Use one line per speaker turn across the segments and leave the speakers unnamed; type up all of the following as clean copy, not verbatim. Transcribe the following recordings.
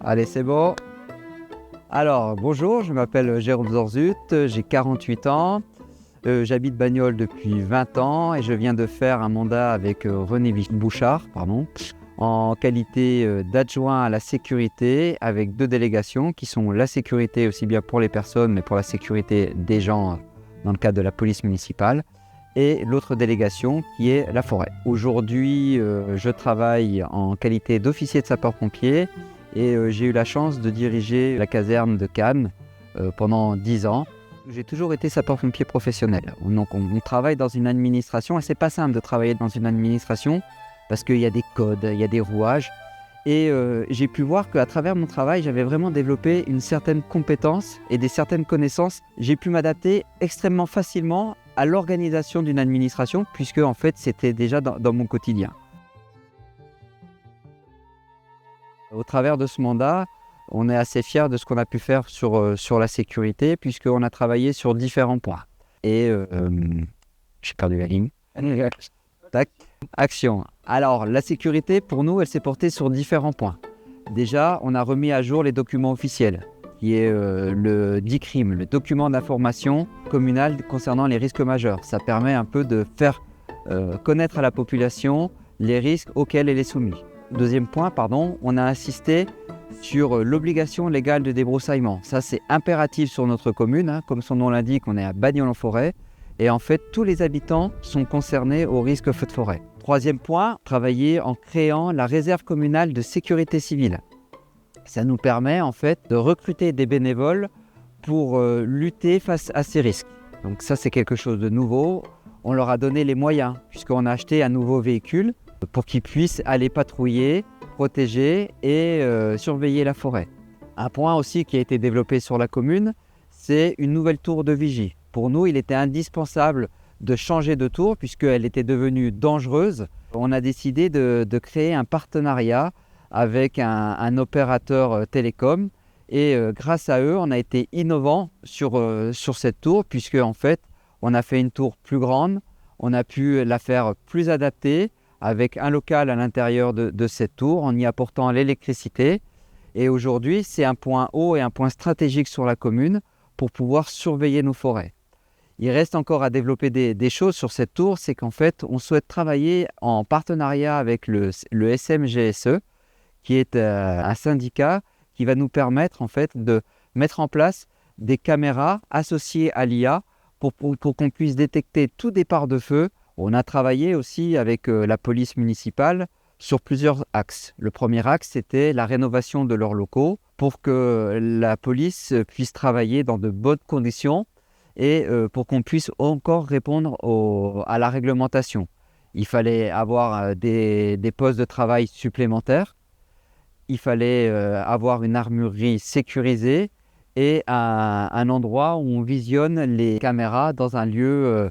Allez, c'est bon. Alors, bonjour, je m'appelle Jérôme Zorzut, j'ai 48 ans, j'habite Bagnoles depuis 20 ans et je viens de faire un mandat avec René Bouchard, en qualité d'adjoint à la sécurité avec 2 délégations qui sont la sécurité aussi bien pour les personnes mais pour la sécurité des gens dans le cadre de la police municipale et l'autre délégation qui est la forêt. Aujourd'hui, je travaille en qualité d'officier de sapeur-pompier et j'ai eu la chance de diriger la caserne de Cannes pendant 10 ans. J'ai toujours été sapeur-pompier professionnel. Donc on travaille dans une administration et c'est pas simple de travailler dans une administration parce qu'il y a des codes, il y a des rouages. Et j'ai pu voir qu'à travers mon travail, j'avais vraiment développé une certaine compétence et des certaines connaissances. J'ai pu m'adapter extrêmement facilement à l'organisation d'une administration puisque en fait c'était déjà dans mon quotidien. Au travers de ce mandat, on est assez fiers de ce qu'on a pu faire sur la sécurité puisqu'on a travaillé sur différents points. Et j'ai perdu la ligne. Tac. Action. Alors, la sécurité, pour nous, elle s'est portée sur différents points. Déjà, on a remis à jour les documents officiels, qui est le DICRIM, le document d'information communal concernant les risques majeurs. Ça permet un peu de faire connaître à la population les risques auxquels elle est soumise. Deuxième point, on a insisté sur l'obligation légale de débroussaillement. Ça, c'est impératif sur notre commune. Comme son nom l'indique, on est à Bagnoles-en-Forêt. Et en fait, tous les habitants sont concernés au risque feu de forêt. Troisième point, travailler en créant la réserve communale de sécurité civile. Ça nous permet en fait de recruter des bénévoles pour lutter face à ces risques. Donc ça, c'est quelque chose de nouveau. On leur a donné les moyens, puisqu'on a acheté un nouveau véhicule pour qu'ils puissent aller patrouiller, protéger et surveiller la forêt. Un point aussi qui a été développé sur la commune, c'est une nouvelle tour de vigie. Pour nous, il était indispensable de changer de tour puisqu'elle était devenue dangereuse. On a décidé de créer un partenariat avec un opérateur télécom et grâce à eux, on a été innovant sur cette tour puisque en fait, on a fait une tour plus grande, on a pu la faire plus adaptée avec un local à l'intérieur de cette tour en y apportant l'électricité. Et aujourd'hui, c'est un point haut et un point stratégique sur la commune pour pouvoir surveiller nos forêts. Il reste encore à développer des choses sur cette tour, c'est qu'en fait, on souhaite travailler en partenariat avec le SMGSE, qui est un syndicat qui va nous permettre en fait de mettre en place des caméras associées à l'IA pour qu'on puisse détecter tout départ de feu. On a travaillé aussi avec la police municipale sur plusieurs axes. Le premier axe, c'était la rénovation de leurs locaux pour que la police puisse travailler dans de bonnes conditions et pour qu'on puisse encore répondre à la réglementation. Il fallait avoir des postes de travail supplémentaires, il fallait avoir une armurerie sécurisée et un endroit où on visionne les caméras dans un lieu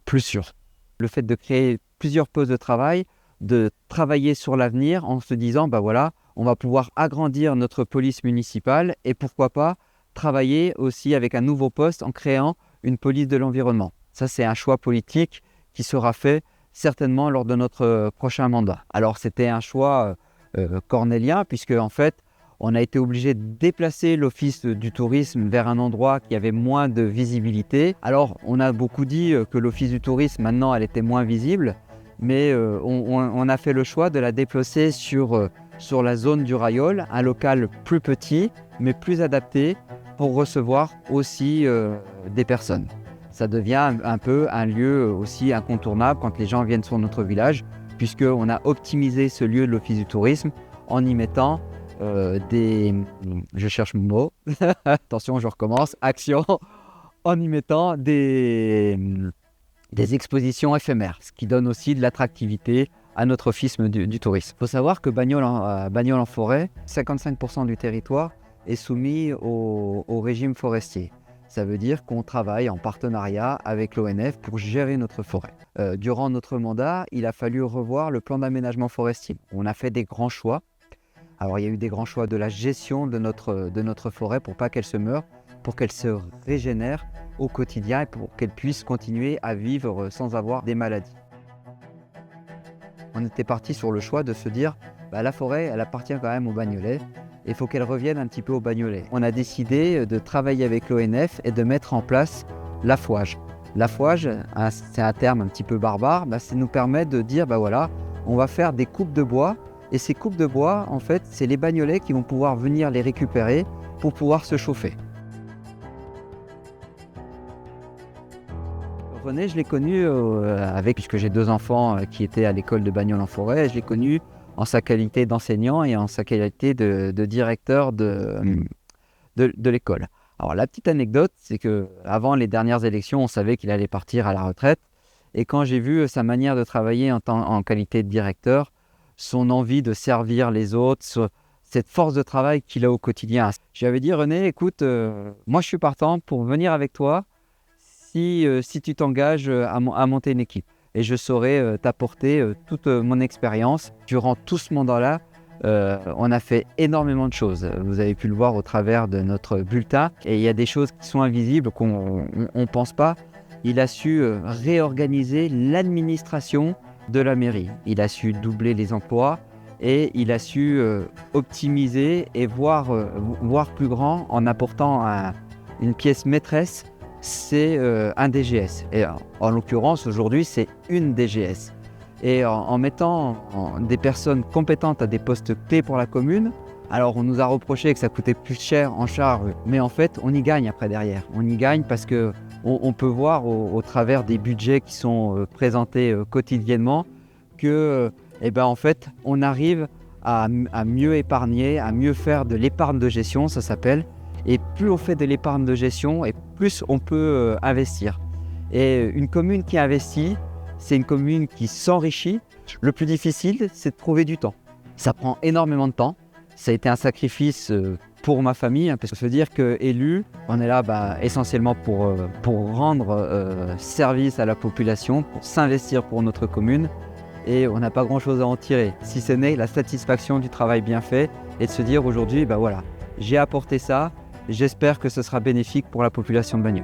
plus sûr. Le fait de créer plusieurs postes de travail, de travailler sur l'avenir en se disant, on va pouvoir agrandir notre police municipale et pourquoi pas travailler aussi avec un nouveau poste en créant une police de l'environnement. Ça, c'est un choix politique qui sera fait certainement lors de notre prochain mandat. Alors, c'était un choix cornélien puisque, en fait, on a été obligé de déplacer l'office du tourisme vers un endroit qui avait moins de visibilité. Alors, on a beaucoup dit que l'office du tourisme, maintenant, elle était moins visible, mais on a fait le choix de la déplacer sur la zone du Rayol, un local plus petit, mais plus adapté pour recevoir aussi des personnes. Ça devient un peu un lieu aussi incontournable quand les gens viennent sur notre village, puisqu'on a optimisé ce lieu de l'office du tourisme en y mettant je cherche mon mot, attention je recommence, action, en y mettant des expositions éphémères, ce qui donne aussi de l'attractivité à notre office du tourisme. Il faut savoir que Bagnoles-en-Forêt, 55% du territoire est soumis au régime forestier. Ça veut dire qu'on travaille en partenariat avec l'ONF pour gérer notre forêt. Durant notre mandat, il a fallu revoir le plan d'aménagement forestier. On a fait des grands choix. Alors il y a eu des grands choix de la gestion de notre forêt pour pas qu'elle se meure, pour qu'elle se régénère au quotidien et pour qu'elle puisse continuer à vivre sans avoir des maladies. On était parti sur le choix de se dire la forêt, elle appartient quand même aux Bagnolet. Et il faut qu'elle revienne un petit peu aux Bagnolet. On a décidé de travailler avec l'ONF et de mettre en place l'affouage. L'affouage, c'est un terme un petit peu barbare, ça nous permet de dire, voilà, on va faire des coupes de bois. Et ces coupes de bois, en fait, c'est les Bagnolais qui vont pouvoir venir les récupérer pour pouvoir se chauffer. René, je l'ai connu puisque j'ai 2 enfants qui étaient à l'école de Bagnoles-en-Forêt, je l'ai connu en sa qualité d'enseignant et en sa qualité de directeur de l'école. Alors la petite anecdote, c'est qu'avant les dernières élections, on savait qu'il allait partir à la retraite. Et quand j'ai vu sa manière de travailler en qualité de directeur, son envie de servir les autres, cette force de travail qu'il a au quotidien. Je lui avais dit, René, écoute, moi je suis partant pour venir avec toi si tu t'engages à monter une équipe. Et je saurai t'apporter toute mon expérience. Durant tout ce mandat-là, on a fait énormément de choses. Vous avez pu le voir au travers de notre bulletin. Et il y a des choses qui sont invisibles, qu'on ne pense pas. Il a su réorganiser l'administration de la mairie. Il a su doubler les emplois et il a su optimiser et voir plus grand en apportant une pièce maîtresse, c'est un DGS. Et en l'occurrence, aujourd'hui, c'est une DGS. Et en mettant des personnes compétentes à des postes clés pour la commune, alors on nous a reproché que ça coûtait plus cher en charge, mais en fait, on y gagne après derrière. On y gagne parce qu'on peut voir au travers des budgets qui sont présentés quotidiennement que, en fait, on arrive à mieux épargner, à mieux faire de l'épargne de gestion, ça s'appelle. Et plus on fait de l'épargne de gestion, et plus on peut investir. Et une commune qui investit, c'est une commune qui s'enrichit. Le plus difficile, c'est de trouver du temps. Ça prend énormément de temps. Ça a été un sacrifice pour ma famille, parce que se dire qu'élu, on est là essentiellement pour rendre service à la population, pour s'investir pour notre commune. Et on n'a pas grand-chose à en tirer, si ce n'est la satisfaction du travail bien fait et de se dire aujourd'hui, voilà, j'ai apporté ça. J'espère que ce sera bénéfique pour la population de Bagnoles.